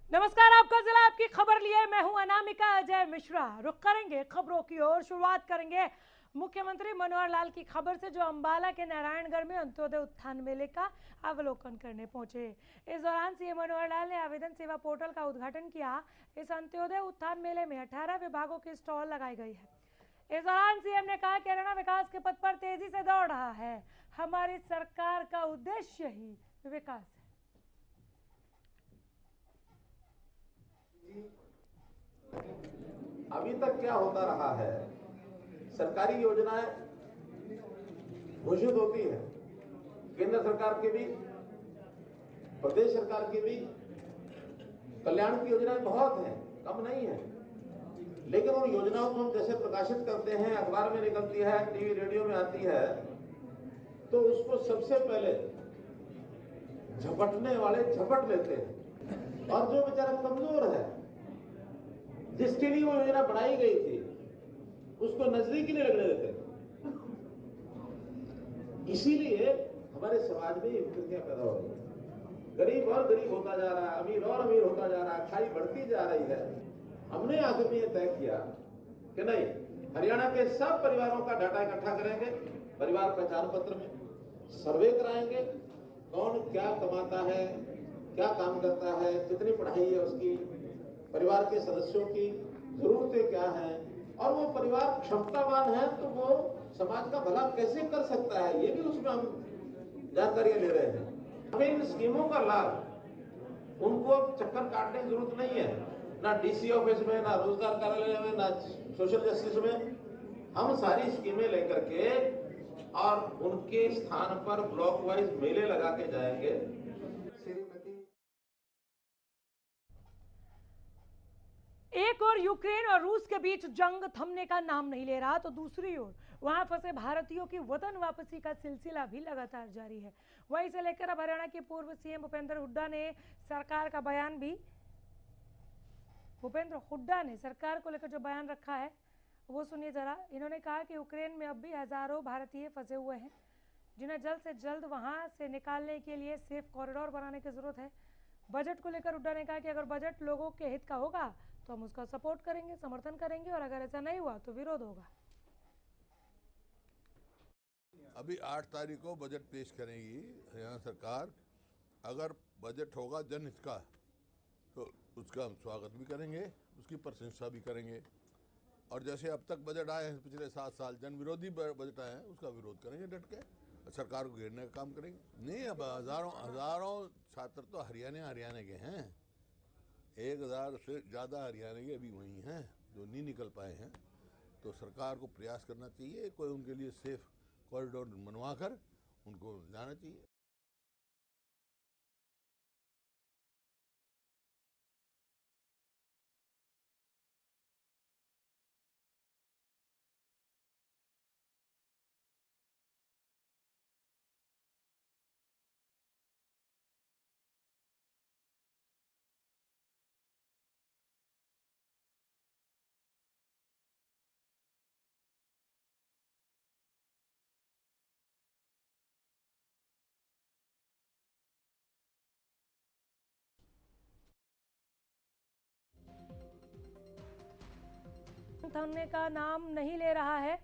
नमस्कार, आपका जिला आपकी खबर लिए मैं हूं अनामिका अजय मिश्रा। रुक करेंगे खबरों की ओर। शुरुआत करेंगे मुख्यमंत्री मनोहर लाल की खबर से, जो अंबाला के नारायणगढ़ में अंत्योदय उत्थान मेले का अवलोकन करने पहुंचे। इस दौरान सीएम मनोहर लाल ने आवेदन सेवा पोर्टल का उद्घाटन किया। इस अंत्योदय उत्थान मेले में 18 विभागों की स्टॉल लगाई गई है। इस दौरान सीएम ने कहा कि हरियाणा विकास के पथ पर तेजी से दौड़ रहा है। हमारी सरकार का उद्देश्य ही विकास है। अभी तक क्या होता रहा है, सरकारी योजनाएं घोषित होती है, केंद्र सरकार के भी, प्रदेश सरकार के भी कल्याण की योजनाएं बहुत हैं, कम नहीं है। लेकिन उन योजनाओं को हम जैसे प्रकाशित करते हैं, अखबार में निकलती है, टीवी रेडियो में आती है, तो उसको सबसे पहले झपटने वाले झपट लेते हैं, और जो बेचारा कमजोर है, जिसके लिए वो योजना बनाई गई थी, उसको नजदीक नहीं लगने देते। इसीलिए हमारे समाज में ये विकृतियां पैदा हो रही है। गरीब और गरीब होता जा रहा है, अमीर और अमीर होता जा रहा है, खाई बढ़ती जा रही है। हमने आखिर में ये तय किया कि नहीं, हरियाणा के सब परिवारों का डाटा इकट्ठा करेंगे, परिवार पहचान पत्र में सर्वे कराएंगे, कौन क्या कमाता है, क्या काम करता है, कितनी पढ़ाई है उसकी, परिवार के सदस्यों की जरूरतें क्या हैं, और वो परिवार क्षमतावान है तो वो समाज का भला कैसे कर सकता है, ये भी उसमें हम जानकारियां ले रहे हैं। हमें इन स्कीमों का लाभ उनको चक्कर काटने की जरूरत नहीं है, ना डीसी ऑफिस में, ना रोजगार कार्यालय में, ना सोशल जस्टिस में। हम सारी स्कीमें लेकर के और उनके स्थान पर ब्लॉक वाइज मेले लगा के जाएंगे। एक और यूक्रेन और रूस के बीच जंग थमने का नाम नहीं ले रहा, तो दूसरी ओर वहां फंसे भारतीयों की वतन वापसी का सिलसिला भी लगातार जारी है। वहीं इसे लेकर अब हरियाणा के पूर्व सीएम भूपेंद्र हुड्डा ने सरकार को लेकर जो बयान रखा है वो सुनिए जरा। इन्होंने कहा कि यूक्रेन में अब भी हजारों भारतीय फंसे हुए हैं, जिन्हें जल्द से जल्द वहां से निकालने के लिए सेफ कॉरिडोर बनाने की जरूरत है। बजट को लेकर हुड्डा ने कहा कि अगर बजट लोगों के हित का होगा तो हम उसका सपोर्ट करेंगे, समर्थन करेंगे, और अगर ऐसा नहीं हुआ तो विरोध होगा। अभी 8 तारीख को बजट पेश करेगी हरियाणा सरकार। अगर बजट होगा जनहित का तो उसका हम स्वागत भी करेंगे, उसकी प्रशंसा भी करेंगे। और जैसे अब तक बजट आए हैं पिछले 7 साल, जन विरोधी बजट आए हैं, उसका विरोध करेंगे डट के, सरकार को घेरने का काम करेंगे। नहीं, अब हजारों छात्र तो हरियाणा के हैं। 1000 से ज़्यादा हरियाणा के अभी वहीं हैं जो नहीं निकल पाए हैं। तो सरकार को प्रयास करना चाहिए, कोई उनके लिए सेफ कॉरिडोर बनवा कर उनको लाना चाहिए। थमने का नाम नहीं ले रहा है।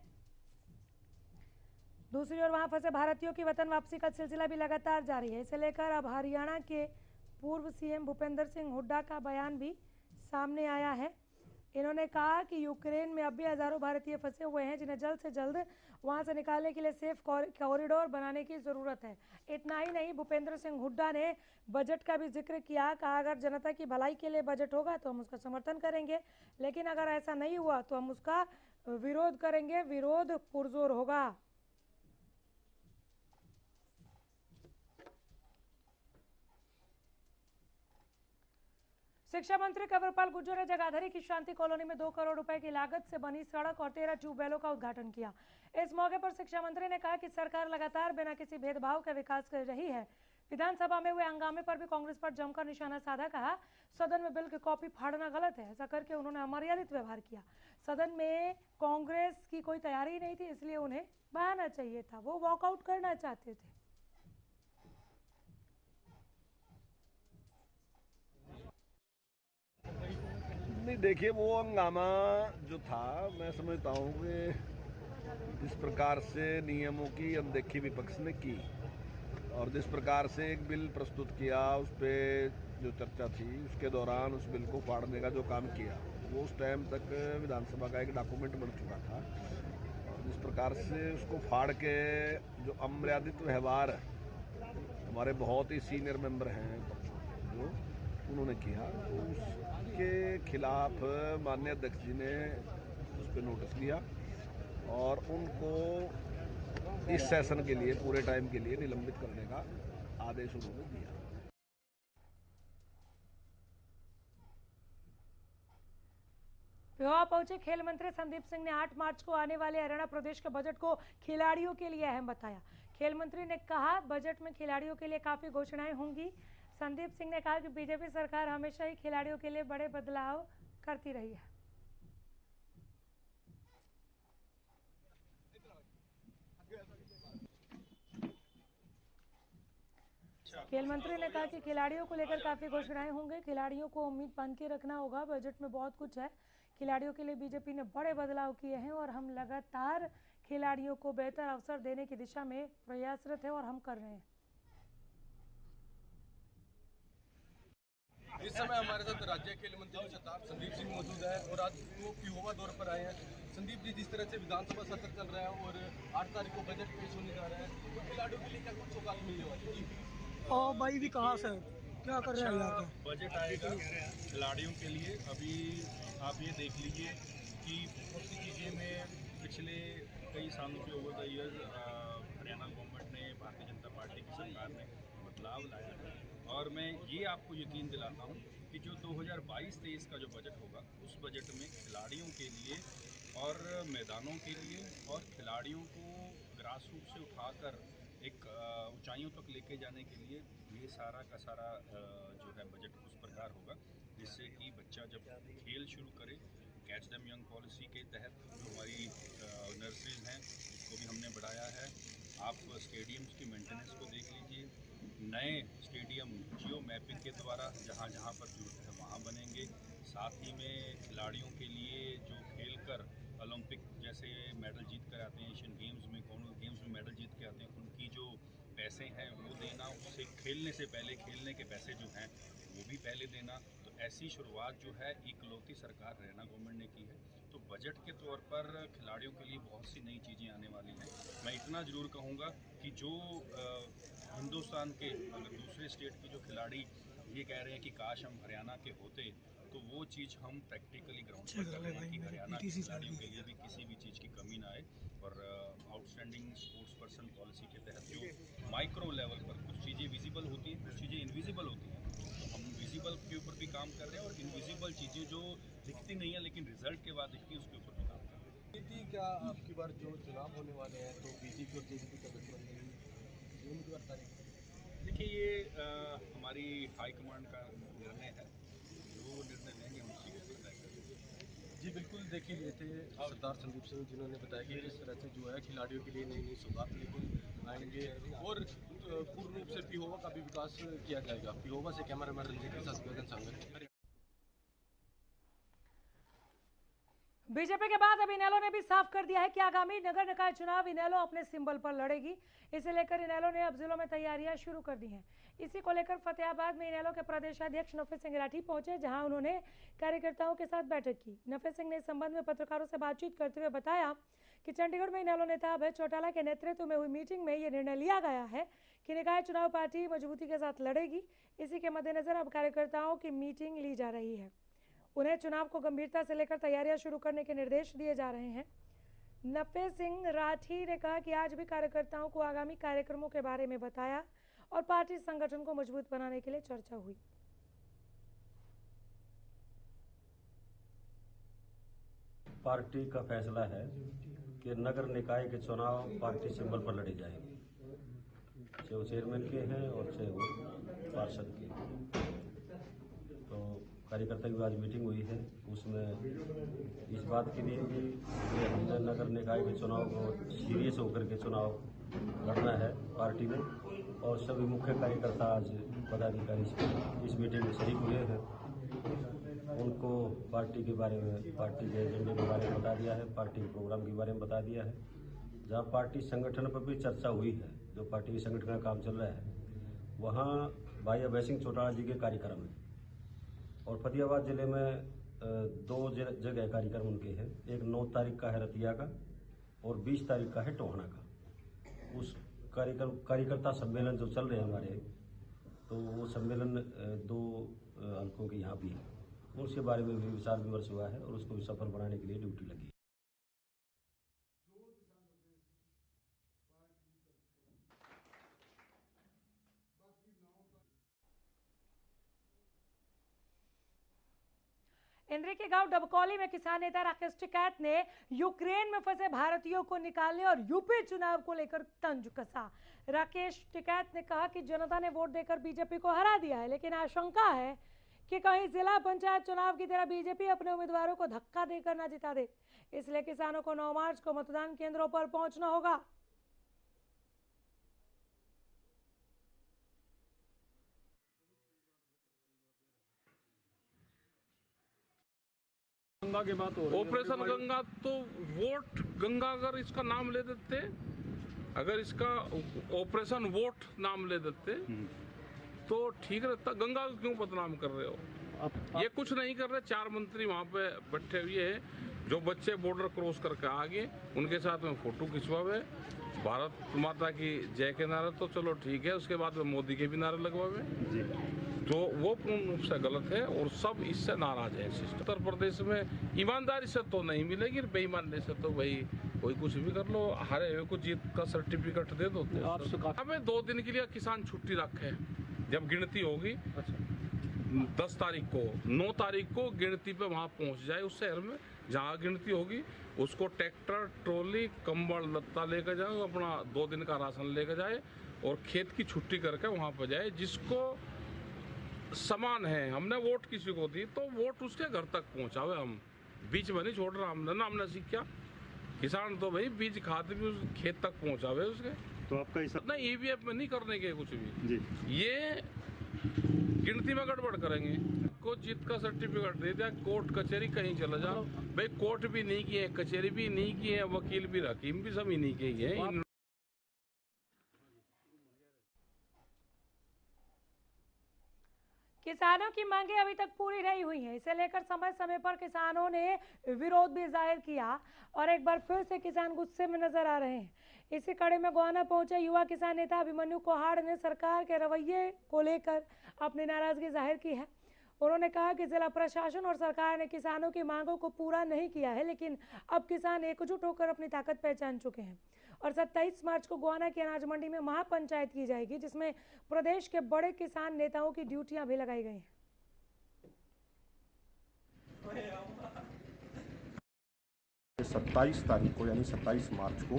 दूसरी ओर वहां फंसे भारतीयों की वतन वापसी का सिलसिला भी लगातार जारी है। इसे लेकर अब हरियाणा के पूर्व सीएम भूपेंद्र सिंह हुड्डा का बयान भी सामने आया है। इन्होंने कहा कि यूक्रेन में अब भी हजारों भारतीय फंसे हुए हैं, जिन्हें जल्द से जल्द वहां से निकालने के लिए सेफ कॉरिडोर बनाने की जरूरत है। इतना ही नहीं, भूपेंद्र सिंह हुड्डा ने बजट का भी जिक्र किया। कहा अगर जनता की भलाई के लिए बजट होगा तो हम उसका समर्थन करेंगे, लेकिन अगर ऐसा नहीं हुआ तो हम उसका विरोध करेंगे, विरोध पुरजोर होगा। शिक्षा मंत्री कंवरपाल गुर्जर ने जगाधरी की शांति कॉलोनी में 2 करोड़ रुपए की लागत से बनी सड़क और 13 ट्यूबवेलों का उद्घाटन किया। इस मौके पर शिक्षा मंत्री ने कहा कि सरकार लगातार बिना किसी भेदभाव के विकास कर रही है। विधानसभा में हुए हंगामे पर भी कांग्रेस पर जमकर निशाना साधा। कहा सदन में बिल की कॉपी फाड़ना गलत है। ऐसा करके उन्होंने अमर्यादित व्यवहार किया। सदन में कांग्रेस की कोई तैयारी नहीं थी, इसलिए उन्हें बहाना चाहिए था, वो वॉकआउट करना चाहते थे। नहीं देखिए, वो हंगामा जो था, मैं समझता हूँ कि जिस प्रकार से नियमों की अनदेखी विपक्ष ने की और जिस प्रकार से एक बिल प्रस्तुत किया, उस पर जो चर्चा थी, उसके दौरान उस बिल को फाड़ने का जो काम किया, वो उस टाइम तक विधानसभा का एक डॉक्यूमेंट बन चुका था। और जिस प्रकार से उसको फाड़ के जो अमर्यादित व्यवहार हमारे बहुत ही सीनियर मेंबर हैं जो उन्होंने किया, तो उसके खिलाफ माननीय अध्यक्ष जी ने उस पर नोटिस दिया और उनको इस सेशन के लिए पूरे टाइम के लिए निलंबित करने का आदेश उन्होंने दिया। पेहोवा पहुंचे खेल मंत्री संदीप सिंह ने 8 मार्च को आने वाले हरियाणा प्रदेश के बजट को खिलाड़ियों के लिए अहम बताया। खेल मंत्री ने कहा, बजट में खिलाड़ियों के लिए काफी घोषणाएं होंगी। संदीप सिंह ने कहा कि बीजेपी सरकार हमेशा ही खिलाड़ियों के लिए बड़े बदलाव करती रही है। खेल मंत्री ने कहा कि खिलाड़ियों को लेकर काफी घोषणाएं होंगी। खिलाड़ियों को उम्मीद बांध के रखना होगा। बजट में बहुत कुछ है। खिलाड़ियों के लिए बीजेपी ने बड़े बदलाव किए हैं और हम लगातार खिलाड़ियों को बेहतर अवसर देने की दिशा में प्रयासरत है और हम कर रहे हैं। इस समय हमारे साथ राज्य खेल मंत्री संदीप सिंह मौजूद है और आज वो पेहोवा दौर पर आए हैं। संदीप जी, जिस तरह से विधानसभा सत्र चल रहा है और 8 तारीख को बजट पेश होने जा रहा है, तो खिलाड़ियों के लिए क्या कुछ सौगात मिलने वाली है? और भाई विकास है, क्या कर रहे हैं यार? बजट आएगा खिलाड़ियों के लिए। अभी आप ये देख लीजिए कि बहुत सी चीज़ें में पिछले कई सालों से over the years Haryana government ने, भारतीय जनता पार्टी की सरकार ने बदलाव लाया है और मैं ये आपको यकीन दिलाता हूँ कि जो 2022-23 का जो बजट होगा, उस बजट में खिलाड़ियों के लिए और मैदानों के लिए और खिलाड़ियों को ग्रास रूट से उठाकर एक ऊंचाइयों तक लेके जाने के लिए ये सारा का सारा जो है बजट उस प्रकार होगा, जिससे कि बच्चा जब खेल शुरू करे, कैच देम यंग पॉलिसी के तहत जो हमारी नर्सरीज हैं, उसको भी हमने बढ़ाया है। आप स्टेडियम्स की मेंटेनेंस को देख लीजिए, नए स्टेडियम जियो मैपिंग के द्वारा जहाँ जहाँ पर जरूरत है वहाँ बनेंगे। साथ ही में खिलाड़ियों के लिए जो खेल कर ओलंपिक जैसे मेडल जीत कर आते हैं, एशियन गेम्स में, कॉमनवेल्थ गेम्स में मेडल जीत के आते हैं, उनकी जो पैसे हैं वो देना, उससे खेलने से पहले खेलने के पैसे जो हैं वो भी पहले देना। तो ऐसी शुरुआत जो है इकलौती सरकार हरियाणा गवर्नमेंट ने की है। तो बजट के तौर पर खिलाड़ियों के लिए बहुत सी नई चीज़ें आने वाली हैं। मैं इतना ज़रूर कहूँगा कि जो हिंदुस्तान के अगर दूसरे स्टेट के जो खिलाड़ी ये कह रहे हैं कि काश हम हरियाणा के होते, तो वो चीज़ हम प्रैक्टिकली ग्राउंड पर कर रहे हैं कि हरियाणा के खिलाड़ियों के लिए भी किसी भी चीज़ की कमी ना आए। और आउटस्टैंडिंग स्पोर्ट्स पर्सन पॉलिसी के तहत जो माइक्रो लेवल पर कुछ चीज़ें विजिबल होती हैं, कुछ चीज़ें इनविजिबल होती हैं, तो हम विजिबल के ऊपर भी काम कर रहे हैं और इनविजिबल चीज़ें जो दिखती नहीं है लेकिन रिजल्ट के बाद दिखती है, उसके ऊपर भी काम कर रहे हैं। क्या आपकी बार जो चुनाव होने वाले हैं तो बीजेपी और जेजेपी का गठबंधन उम्मीदवार तारीख? देखिए, ये हमारी हाईकमांड का निर्णय है, जो निर्णय लेंगे हम उसी के ऊपर तय करेंगे। जी बिल्कुल, देखिए ये थे सरदार संदीप सिंह, जिन्होंने बताया कि किस तरह से जो है खिलाड़ियों के लिए नई नई सौगात लेकर आएंगे और पूर्ण रूप से पेहोवा का भी विकास किया जाएगा। पेहोवा से कैमरामैन रंजीत के साथ गगन सांगल। बीजेपी के बाद अब इनेलो ने भी साफ कर दिया है कि आगामी नगर निकाय चुनाव इनेलो अपने सिंबल पर लड़ेगी। इसे लेकर इनेलो ने अब जिलों में तैयारियां शुरू कर दी हैं। इसी को लेकर फतेहाबाद में इनेलो के प्रदेशाध्यक्ष नफे सिंह राठी पहुंचे, जहां उन्होंने कार्यकर्ताओं के साथ बैठक की। नफे सिंह ने इस संबंध में पत्रकारों से बातचीत करते हुए बताया कि चंडीगढ़ में इनेलो नेता अभय चौटाला के नेतृत्व में हुई मीटिंग में ये निर्णय लिया गया है कि निकाय चुनाव पार्टी मजबूती के साथ लड़ेगी। इसी के मद्देनजर अब कार्यकर्ताओं की मीटिंग ली जा रही है। उन्हें चुनाव को गंभीरता से लेकर तैयारियां शुरू करने के निर्देश दिए जा रहे हैं। नफे सिंह राठी ने कहा कि आज भी कार्यकर्ताओं को आगामी कार्यक्रमों के बारे में बताया और पार्टी संगठन को मजबूत बनाने के लिए चर्चा हुई। पार्टी का फैसला है कि नगर निकाय के चुनाव पार्टी सिंबल पर लड़े जाएंगे, चाहे वो चेयरमैन के हैं और चाहे वो पार्षद के। तो कार्यकर्ता की आज मीटिंग हुई है, उसमें इस बात के लिए भी कि हमने नगर निकाय के चुनाव को सीरियस होकर के चुनाव लड़ना है पार्टी में, और सभी मुख्य कार्यकर्ता आज पदाधिकारी इस मीटिंग में शरीक हुए हैं। उनको पार्टी के बारे में, पार्टी के एजेंडे के बारे में बता दिया है, पार्टी के प्रोग्राम के बारे में बता दिया है। जहाँ पार्टी संगठन पर भी चर्चा हुई है, जो पार्टी के संगठन का काम चल रहा है, वहाँ भाई अभय सिंह चौटाला जी के कार्यक्रम है। और फतेहाबाद जिले में 2 जगह कार्यक्रम उनके हैं। एक 9 तारीख का है रतिया का और 20 तारीख का है टोहाना का। उस कार्यकर्ता सम्मेलन जो चल रहे हैं हमारे, तो वो सम्मेलन 2 हल्कों के यहाँ भी है। उसके बारे में भी विचार विमर्श हुआ है और उसको भी सफल बनाने के लिए ड्यूटी लगी। इंद्री के गांव डबकौली में किसान नेता राकेश टिकैत ने यूक्रेन में फंसे भारतीयों को निकालने और यूपी चुनाव को लेकर तंज कसा। राकेश टिकैत ने कहा कि जनता ने वोट देकर बीजेपी को हरा दिया है, लेकिन आशंका है कि कहीं जिला पंचायत चुनाव की तरह बीजेपी अपने उम्मीदवारों को धक्का देकर न जिता दे। इसलिए किसानों को 9 मार्च को मतदान केंद्रों पर पहुंचना होगा। गंगा की बात हो रही है। ऑपरेशन गंगा तो वोट गंगा अगर इसका नाम ले देते, अगर इसका ऑपरेशन वोट नाम ले देते तो ठीक रहता। गंगा को क्यों बदनाम कर रहे हो? ये कुछ नहीं कर रहे। 4 मंत्री वहाँ पे बैठे हुए हैं, जो बच्चे बॉर्डर क्रॉस करके आ गए उनके साथ में फोटो खिंचवावे। भारत माता की जय के नारे तो चलो ठीक है, उसके बाद में मोदी के भी नारे लगवावे, तो वो पूर्ण रूप से गलत है और सब इससे नाराज है। उत्तर प्रदेश में ईमानदारी से तो नहीं मिलेगी, बेईमानी से तो भाई कोई कुछ भी कर लो, हारे हुए को जीत का सर्टिफिकेट दे दो। हमें 2 दिन के लिए किसान छुट्टी रखे, जब गिनती होगी 10 तारीख को, 9 तारीख को गिनती पे वहाँ पहुँच जाए उस शहर में जहाँ गिनती होगी। उसको ट्रैक्टर, ट्रॉली, कंबल, लत्ता लेकर जाए, अपना 2 दिन का राशन लेकर जाए और खेत की छुट्टी करके वहाँ पर जाए। जिसको समान है, हमने वोट किसी को दी तो वोट उसके घर तक पहुंचावे। हम बीच में नहीं छोड़ रहा, हमने सीखा किसान तो भाई बीज खाद भी उस खेत तक पहुंचावे उसके। तो आपका हिसाब नहीं, ईवीएम में नहीं करने के कुछ भी जी, ये गिनती में गड़बड़ करेंगे। को जीत का सर्टिफिकेट दे दिया, कोर्ट कचहरी कहीं चला जाओ भाई, कोर्ट भी नहीं किए, कचहरी भी नहीं किए, वकील भी, हकीम भी सभी नहीं किए हैं। किसानों की मांगें अभी तक पूरी नहीं हुई हैं। इसे लेकर समय समय पर किसानों ने विरोध भी जाहिर किया और एक बार फिर से किसान गुस्से में नजर आ रहे हैं। इसी कड़ी में गोहाना पहुंचे युवा किसान नेता अभिमन्यु कोहाड़ ने सरकार के रवैये को लेकर अपनी नाराजगी जाहिर की है। उन्होंने कहा कि जिला प्रशासन और सरकार ने किसानों की मांगों को पूरा नहीं किया है, लेकिन अब किसान एकजुट होकर अपनी ताकत पहचान चुके हैं। और 27 मार्च को गोहाना की अनाज मंडी में महापंचायत की जाएगी, जिसमें प्रदेश के बड़े किसान नेताओं की ड्यूटियां भी लगाई गई हैं। 27 तारीख को यानी 27 मार्च को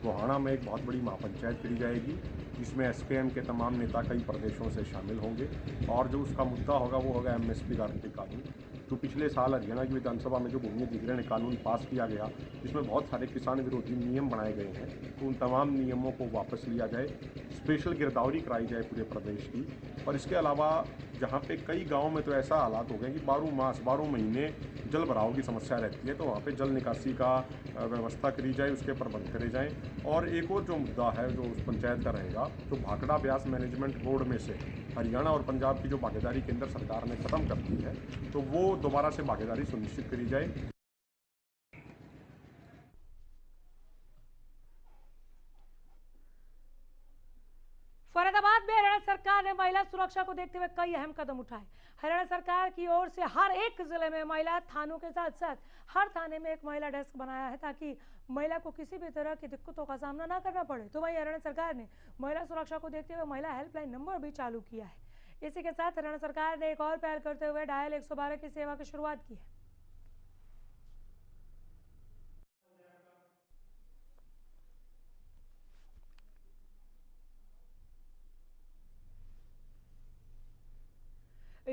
गोहाना में एक बहुत बड़ी महापंचायत करी जाएगी, जिसमें एसकेएम के तमाम नेता कई प्रदेशों से शामिल होंगे। और जो उसका मुद्दा होगा वो होगा एमएसपी गारंटी कानून। जो पिछले साल हरियाणा की विधानसभा में जो भूमि अधिग्रहण कानून पास किया गया, जिसमें बहुत सारे किसान विरोधी नियम बनाए गए हैं, तो उन तमाम नियमों को वापस लिया जाए, स्पेशल गिरदावरी कराई जाए पूरे प्रदेश की। और इसके अलावा जहाँ पे कई गाँव में तो ऐसा हालात हो गए कि 12 महीने जल भराव की समस्या रहती है, तो वहाँ पे जल निकासी का व्यवस्था करी जाए, उसके प्रबंध करे जाएँ। और एक और जो मुद्दा है जो उस पंचायत का रहेगा, तो भाखड़ा ब्यास मैनेजमेंट बोर्ड में से हरियाणा और पंजाब की जो भागीदारी केंद्र सरकार ने खत्म कर दी है, तो वो दोबारा से भागीदारी सुनिश्चित करी जाए। फरीदाबाद में हरियाणा सरकार ने महिला सुरक्षा को देखते हुए कई अहम कदम उठाए। हरियाणा सरकार की ओर से हर एक जिले में महिला थानों के साथ साथ हर थाने में एक महिला डेस्क बनाया है, ताकि महिला को किसी भी तरह की दिक्कतों का सामना ना करना पड़े। तो वहीं हरियाणा सरकार ने महिला सुरक्षा को देखते हुए महिला हेल्पलाइन नंबर भी चालू किया है। इसी के साथ हरियाणा सरकार ने एक और पहल करते हुए डायल 112 की सेवा की शुरुआत की है।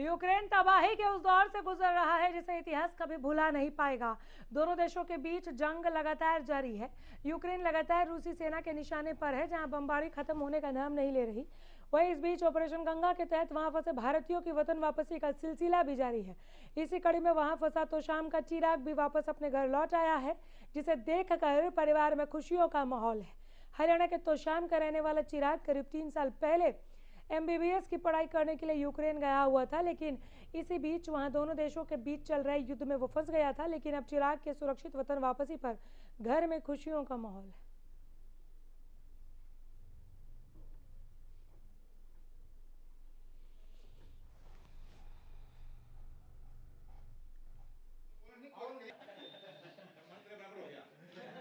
यूक्रेन तबाही के उस दौर से गुजर रहा है जिसे इतिहास कभी भुला नहीं पाएगा। दोनों देशों के बीच जंग लगातार जारी है। यूक्रेन लगातार रूसी सेना के निशाने पर है, जहां बमबारी खत्म होने का नाम नहीं ले रही। वहीं इस बीच ऑपरेशन गंगा के तहत वहां फंसे भारतीयों की वतन वापसी का सिलसिला भी जारी है। इसी कड़ी में वहां फंसा तोशाम का चिराग भी वापस अपने घर लौट आया है, जिसे देखकर परिवार में खुशियों का माहौल है। हरियाणा के तोशाम का रहने वाला चिराग करीब 3 साल पहले MBBS की पढ़ाई करने के लिए यूक्रेन गया हुआ था, लेकिन इसी बीच वहां दोनों देशों के बीच चल रहे युद्ध में वो फंस गया था। लेकिन अब चिराग के सुरक्षित वतन वापसी पर घर में खुशियों का माहौल है।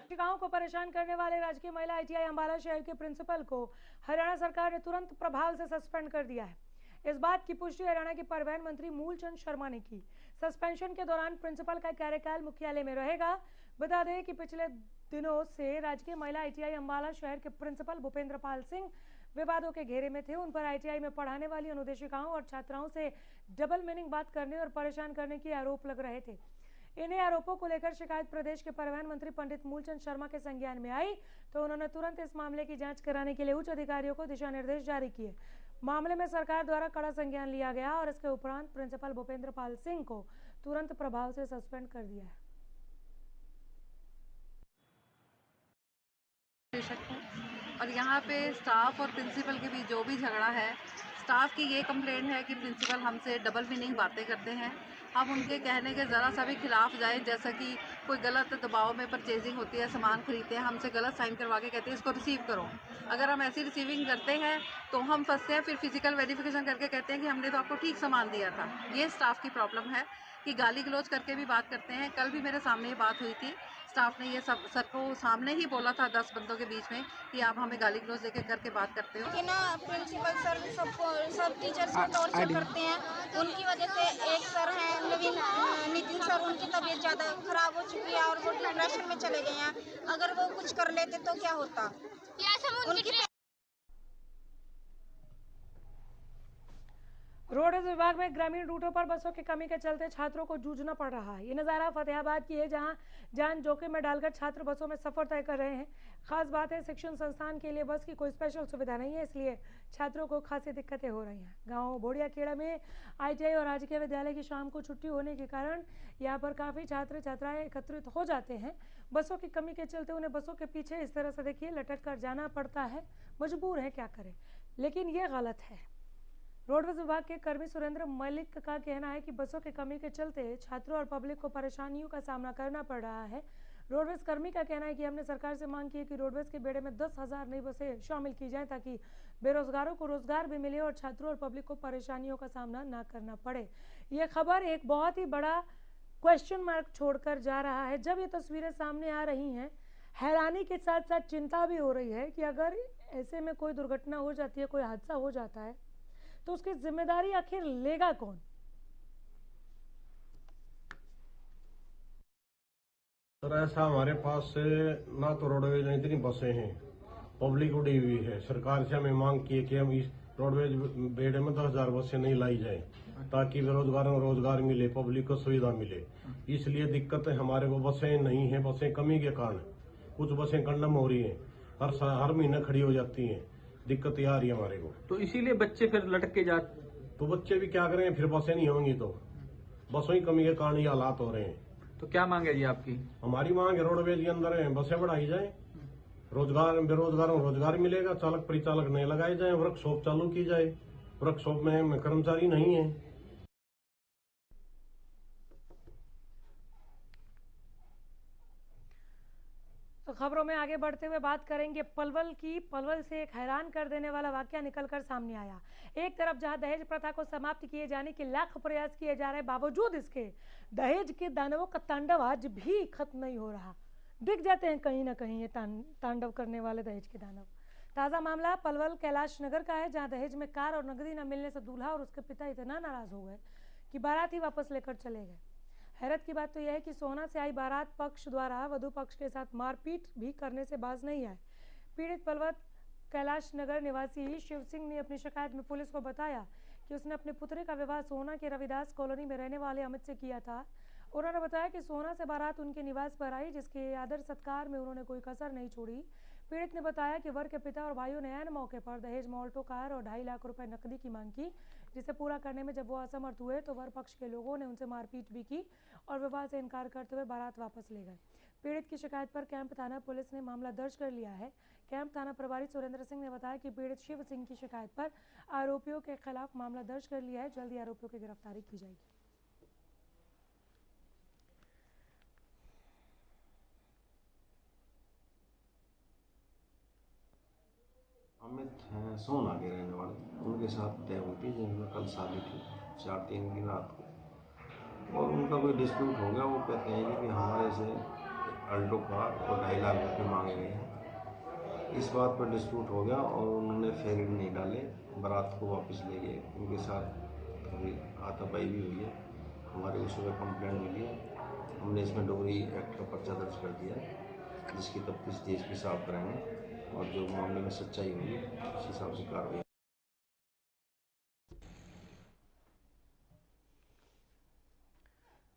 शिक्षिकाओं को परेशान करने वाले राजकीय महिला ITI अंबाला शहर के प्रिंसिपल को हरियाणा सरकार ने तुरंत प्रभाव से सस्पेंड कर दिया है। इस बात की पुष्टि हरियाणा के परिवहन मंत्री मूलचंद शर्मा ने की। सस्पेंशन के दौरान प्रिंसिपल का कार्यकाल मुख्यालय में रहेगा। बता दें कि पिछले दिनों से राजकीय महिला ITI अंबाला शहर के प्रिंसिपल भूपेंद्र पाल सिंह विवादों के घेरे में थे। उन पर ITI में पढ़ाने वाली अनुदेशिकाओं और छात्राओं से डबल मीनिंग बात करने और परेशान करने के आरोप लग रहे थे। इन्हीं आरोपों को लेकर शिकायत प्रदेश के परिवहन मंत्री पंडित मूलचंद शर्मा के संज्ञान में आई, तो उन्होंने तुरंत इस मामले की जांच कराने के लिए उच्च अधिकारियों को दिशा निर्देश जारी किए। मामले में सरकार द्वारा कड़ा संज्ञान लिया गया और इसके उपरांत प्रिंसिपल भूपेंद्र पाल सिंह को तुरंत प्रभाव से सस्पेंड कर दिया है। और यहाँ पे स्टाफ और प्रिंसिपल के बीच जो भी झगड़ा है, स्टाफ की ये कंप्लेंट है कि प्रिंसिपल हमसे डबल मीनिंग बातें करते हैं। हम उनके कहने के ज़रा सा भी खिलाफ जाए, जैसा कि कोई गलत दबाव में परचेजिंग होती है, सामान खरीदते हैं, हमसे गलत साइन करवा के कहते हैं इसको रिसीव करो। अगर हम ऐसी रिसीविंग करते हैं तो हम फंसते हैं, फिर फिजिकल वेरिफिकेशन करके कहते हैं कि हमने तो आपको ठीक सामान दिया था। ये स्टाफ की प्रॉब्लम है कि गाली गलौज करके भी बात करते हैं। कल भी मेरे सामने ये बात हुई थी, स्टाफ ने ये सब सर को सामने ही बोला था 10 बंदों के बीच में कि आप हमें गाली गलौज देके करके बात करते हो। कि ना प्रिंसिपल सर सब टीचर्स को टॉर्चर करते हैं। उनकी वजह से एक सर हैं नितिन सर, उनकी तबीयत ज़्यादा खराब हो चुकी है और वो डिप्रेशन में चले गए हैं। अगर वो कुछ कर लेते तो क्या होता। रोडवेज विभाग में ग्रामीण रूटों पर बसों की कमी के चलते छात्रों को जूझना पड़ रहा है। ये नज़ारा फतेहाबाद की है, जहां जान जोखिम में डालकर छात्र बसों में सफर तय कर रहे हैं। खास बात है, शिक्षण संस्थान के लिए बस की कोई स्पेशल सुविधा नहीं है, इसलिए छात्रों को खासी दिक्कतें हो रही हैं। गांव बोड़िया खेड़ा में ITI और राजकीय विद्यालय की शाम को छुट्टी होने के कारण यहाँ पर काफ़ी छात्र छात्राएं एकत्रित हो जाते हैं। बसों की कमी के चलते उन्हें बसों के पीछे इस तरह से देखिए लटक कर जाना पड़ता है। मजबूर है, क्या करें, लेकिन ये गलत है। रोडवेज विभाग के कर्मी सुरेंद्र मलिक का कहना है कि बसों की कमी के चलते छात्रों और पब्लिक को परेशानियों का सामना करना पड़ रहा है। रोडवेज कर्मी का कहना है कि हमने सरकार से मांग की है कि रोडवेज के बेड़े में 10,000 नई बसें शामिल की जाएं, ताकि बेरोजगारों को रोजगार भी मिले और छात्रों और पब्लिक को परेशानियों का सामना ना करना पड़े। ये खबर एक बहुत ही बड़ा क्वेश्चन मार्क छोड़कर जा रहा है। जब ये तस्वीरें सामने आ रही हैं, हैरानी के साथ साथ चिंता भी हो रही है कि अगर ऐसे में कोई दुर्घटना हो जाती है, कोई हादसा हो जाता है, तो उसकी जिम्मेदारी आखिर लेगा कौन। सर ऐसा हमारे पास ना तो रोडवेज में इतनी बसें हैं, पब्लिक उड़ी हुई है। सरकार से हमें मांग की है कि हम इस रोडवेज बेड़े में 10,000 बसें नहीं लाई जाए, ताकि बेरोजगारों को रोजगार मिले, पब्लिक को सुविधा मिले। इसलिए दिक्कत है हमारे को, बसें नहीं है। बसें कमी के कारण कुछ बसें कंडम हो रही हैं, हर महीने खड़ी हो जाती हैं। दिक्कत आ रही है हमारे को, तो इसीलिए बच्चे फिर लटक के जाते। तो बच्चे भी क्या करें, फिर बसें नहीं होंगी तो बसों की कमी के कारण ये हालात हो रहे हैं। तो क्या मांग है जी आपकी? हमारी मांग है रोडवेज के अंदर बसें बढ़ाई जाए, रोजगार बेरोजगारों को रोजगार मिलेगा, चालक परिचालक नए लगाए जाए, वर्कशॉप चालू की जाए। वर्कशॉप में कर्मचारी नहीं है। तो खबरों में आगे बढ़ते हुए बात करेंगे पलवल की। पलवल से एक हैरान कर देने वाला वाकया निकलकर सामने आया। एक तरफ जहां दहेज प्रथा को समाप्त किए जाने के लाख प्रयास किए जा रहे, बावजूद इसके दहेज के दानवों का तांडव आज भी खत्म नहीं हो रहा। दिख जाते हैं कहीं ना कहीं ये तांडव करने वाले दहेज के दानव। ताज़ा मामला पलवल कैलाश नगर का है, जहां दहेज में कार और नकदी न मिलने से दूल्हा और उसके पिता इतना नाराज हो गए कि बारात ही वापस लेकर चले गए। हैरत की बात तो यह है कि सोना से आई बारात पक्ष द्वारा वधु पक्ष के साथ मारपीट भी करने से बाज नहीं आए। पीड़ित पलवल कैलाश नगर निवासी शिव सिंह ने अपनी शिकायत में पुलिस को बताया कि उसने अपने पुत्र का विवाह सोहना के रविदास कॉलोनी में रहने वाले अमित से किया था। उन्होंने बताया कि सोहना से बारात उनके निवास पर आई, जिसके आदर सत्कार में उन्होंने कोई कसर नहीं छोड़ी। पीड़ित ने बताया कि वर के पिता और भाइयों ने ऐन मौके पर दहेज में ऑल्टो कार और 2.5 लाख रुपए नकदी की मांग की, जिसे पूरा करने में जब वो असमर्थ हुए तो वर पक्ष के लोगों ने उनसे मारपीट भी की और विवाह से इनकार करते हुए बारात वापस ले गए। पीड़ित की शिकायत पर कैंप थाना पुलिस ने मामला दर्ज कर लिया है। कैंप थाना प्रभारी सुरेंद्र सिंह ने बताया कि पीड़ित शिव सिंह की शिकायत पर आरोपियों के खिलाफ मामला दर्ज कर लिया है। जल्दी आरोपियों की गिरफ्तारी की जाएगी। अमित हैं सोहना के रहने वाले, उनके साथ तय हुई थी जिनमें कल शादी थी 4/3 की रात को, और उनका कोई डिस्प्यूट हो गया। वो कहते हैं कि हमारे से अल्टो कार और 2.5 लाख रुपये मांगे गए हैं। इस बात पर डिस्प्यूट हो गया और उन्होंने फेरे नहीं डाले, बारात को वापस ले गए। उनके साथ अभी हाथापाई भी हुई है। हमारे को सुबह कंप्लेंट मिली है, हमने इसमें डोगरी एक्ट का पर्चा दर्ज कर दिया है, जिसकी तफ्तीश DSP साहब करेंगे और जो मामले में सच्चाई होगी उस हिसाब से कार्रवाई।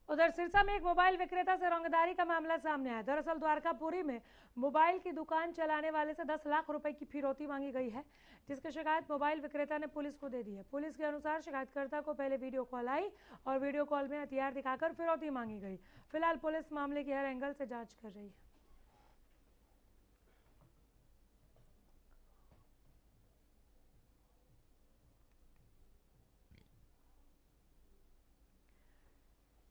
उधर सिरसा में एक मोबाइल विक्रेता से रंगदारी का मामला सामने आया। दरअसल द्वारकापुरी में मोबाइल की दुकान चलाने वाले से 10 लाख रुपए की फिरौती मांगी गई है, जिसकी शिकायत मोबाइल विक्रेता ने पुलिस को दे दी है। पुलिस के अनुसार शिकायतकर्ता को पहले वीडियो कॉल आई और वीडियो कॉल में हथियार दिखाकर फिरौती मांगी गई। फिलहाल पुलिस मामले की हर एंगल से जांच कर रही है।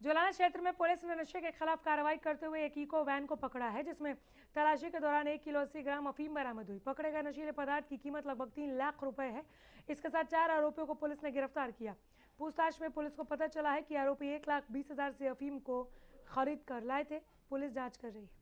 जोलाना क्षेत्र में पुलिस ने नशे के खिलाफ कार्रवाई करते हुए एक इको वैन को पकड़ा है, जिसमें तलाशी के दौरान 1 किलो 80 ग्राम अफीम बरामद हुई। पकड़े गए नशीले पदार्थ की कीमत लगभग 3 लाख रुपए है। इसके साथ 4 आरोपियों को पुलिस ने गिरफ्तार किया। पूछताछ में पुलिस को पता चला है कि आरोपी 1,20,000 से अफीम को खरीद कर लाए थे। पुलिस जांच कर रही है।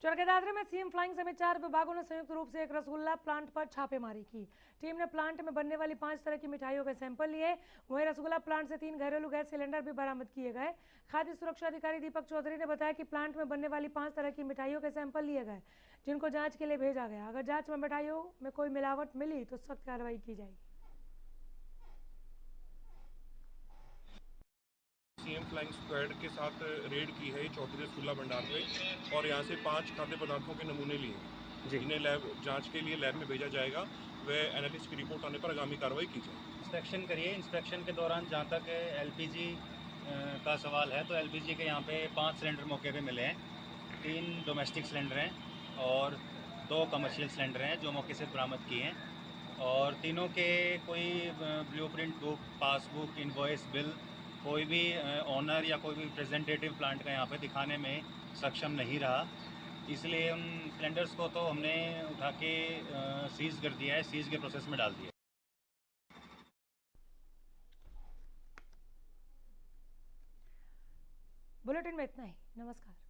चरखी में सीएम फ्लाइंग समेत 4 विभागों ने संयुक्त रूप से एक रसगुल्ला प्लांट पर छापेमारी की। टीम ने प्लांट में बनने वाली 5 तरह की मिठाइयों के सैंपल लिए। वहीं रसगुल्ला प्लांट से 3 घरेलू गैस सिलेंडर भी बरामद किए गए। खाद्य सुरक्षा अधिकारी दीपक चौधरी ने बताया कि प्लांट में बनने वाली 5 तरह की मिठाइयों के सैंपल लिए गए, जिनको जांच के लिए भेजा गया। अगर जांच में मिठाइयों में कोई मिलावट मिली तो सख्त कार्रवाई की जाएगी। सीएम फ्लाइंग स्क्वाड के साथ रेड की है चौधरी रसगुल्ला भंडार पे, और यहाँ से 5 खाद्य पदार्थों के नमूने लिए जिन्हें लैब जांच के लिए लैब में भेजा जाएगा। वह एनालिस्ट की रिपोर्ट आने पर आगामी कार्रवाई की जाएगी। इंस्पेक्शन करिए। इंस्पेक्शन के दौरान जहाँ तक LPG का सवाल है, तो LPG के यहाँ पे 5 सिलेंडर मौके पे मिले हैं। 3 डोमेस्टिक सिलेंडर हैं और 2 कमर्शियल सिलेंडर हैं जो मौके से बरामद किए हैं, और तीनों के कोई blueprint book, passbook, invoice, bill कोई भी ओनर या कोई भी रिप्रेजेंटेटिव प्लांट का यहाँ पे दिखाने में सक्षम नहीं रहा। इसलिए उन सिलेंडर्स को तो हमने उठा के सीज कर दिया है, सीज के प्रोसेस में डाल दिया। बुलेटिन में इतना ही। नमस्कार।